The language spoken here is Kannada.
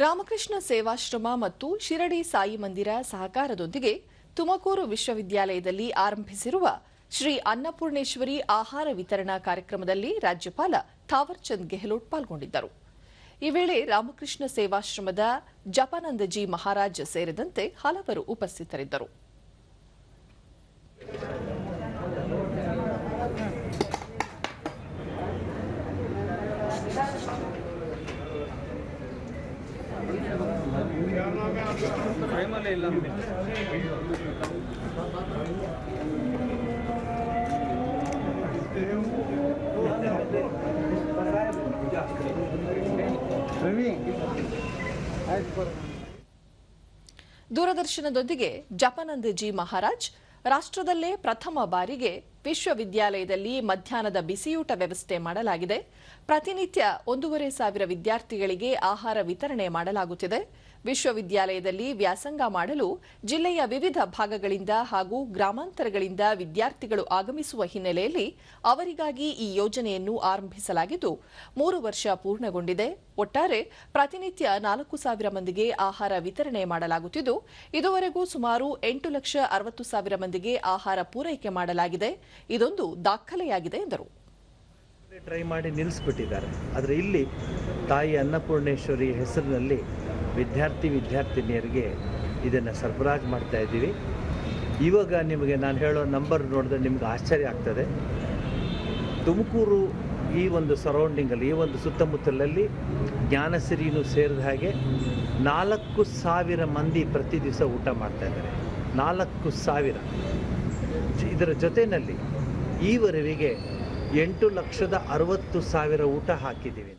ರಾಮಕೃಷ್ಣ ಸೇವಾಶ್ರಮ ಮತ್ತು ಶಿರಡಿ ಸಾಯಿ ಮಂದಿರ ಸಹಕಾರದೊಂದಿಗೆ ತುಮಕೂರು ವಿಶ್ವವಿದ್ಯಾಲಯದಲ್ಲಿ ಆರಂಭಿಸಿರುವ ಶ್ರೀ ಅನ್ನಪೂರ್ಣೇಶ್ವರಿ ಆಹಾರ ವಿತರಣಾ ಕಾರ್ಯಕ್ರಮದಲ್ಲಿ ರಾಜ್ಯಪಾಲ ಥಾವರ್ ಚಂದ್ ಗೆಹ್ಲೋಟ್ ಪಾಲ್ಗೊಂಡಿದ್ದರು. ಈ ವೇಳೆ ರಾಮಕೃಷ್ಣ ಸೇವಾಶ್ರಮದ ಜಪಾನಂದಜಿ ಮಹಾರಾಜ್ ಸೇರಿದಂತೆ ಹಲವರು ಉಪಸ್ಥಿತರಿದ್ದರು. ದೂರದರ್ಶನದೊಂದಿಗೆ ಜಪಾನಂದಜಿ ಮಹಾರಾಜ್ ರಾಷ್ಟ್ರದಲ್ಲೇ ಪ್ರಥಮ ಬಾರಿಗೆ ವಿಶ್ವವಿದ್ಯಾಲಯದಲ್ಲಿ ಮಧ್ಯಾಹ್ನದ ಬಿಸಿಯೂಟ ವ್ಯವಸ್ಥೆ ಮಾಡಲಾಗಿದೆ. ಪ್ರತಿನಿತ್ಯ 1,500 ವಿದ್ಯಾರ್ಥಿಗಳಿಗೆ ಆಹಾರ ವಿತರಣೆ ಮಾಡಲಾಗುತ್ತಿದೆ. ವಿಶ್ವವಿದ್ಯಾಲಯದಲ್ಲಿ ವ್ಯಾಸಂಗ ಮಾಡಲು ಜಿಲ್ಲೆಯ ವಿವಿಧ ಭಾಗಗಳಿಂದ ಹಾಗೂ ಗ್ರಾಮಾಂತರಗಳಿಂದ ವಿದ್ಯಾರ್ಥಿಗಳು ಆಗಮಿಸುವ ಹಿನ್ನೆಲೆಯಲ್ಲಿ ಅವರಿಗಾಗಿ ಈ ಯೋಜನೆಯನ್ನು ಆರಂಭಿಸಲಾಗಿದ್ದು 3 ವರ್ಷ ಪೂರ್ಣಗೊಂಡಿದೆ. ಒಟ್ಟಾರೆ ಪ್ರತಿನಿತ್ಯ 4,000 ಮಂದಿಗೆ ಆಹಾರ ವಿತರಣೆ ಮಾಡಲಾಗುತ್ತಿದ್ದು ಇದುವರೆಗೂ ಸುಮಾರು 8,60,000 ಮಂದಿಗೆ ಆಹಾರ ಪೂರೈಕೆ ಮಾಡಲಾಗಿದೆ. ಇದೊಂದು ದಾಖಲೆಯಾಗಿದೆ ಎಂದರು. ಟ್ರೈ ಮಾಡಿ ನಿಲ್ಲಿಸ್ಬಿಟ್ಟಿದ್ದಾರೆ. ಆದರೆ ಇಲ್ಲಿ ತಾಯಿ ಅನ್ನಪೂರ್ಣೇಶ್ವರಿ ಹೆಸರಿನಲ್ಲಿ ವಿದ್ಯಾರ್ಥಿನಿಯರಿಗೆ ಇದನ್ನು ಸರಬರಾಜು ಮಾಡ್ತಾ ಇದ್ದೀವಿ. ಇವಾಗ ನಿಮಗೆ ನಾನು ಹೇಳೋ ನಂಬರ್ ನೋಡಿದ್ರೆ ನಿಮ್ಗೆ ಆಶ್ಚರ್ಯ ಆಗ್ತದೆ. ತುಮಕೂರು ಈ ಒಂದು ಸರೌಂಡಿಂಗಲ್ಲಿ, ಈ ಒಂದು ಸುತ್ತಮುತ್ತಲಲ್ಲಿ ಜ್ಞಾನಸಿರಿನೂ ಸೇರಿದ ಹಾಗೆ 4,000 ಮಂದಿ ಪ್ರತಿ ದಿವಸ ಊಟ ಮಾಡ್ತಾ ಇದ್ದಾರೆ. 4,000. ಇದರ ಜೊತೆಯಲ್ಲಿ ಈವರೆಗೆ 8,60,000 ಊಟ ಹಾಕಿದ್ದೀವಿ.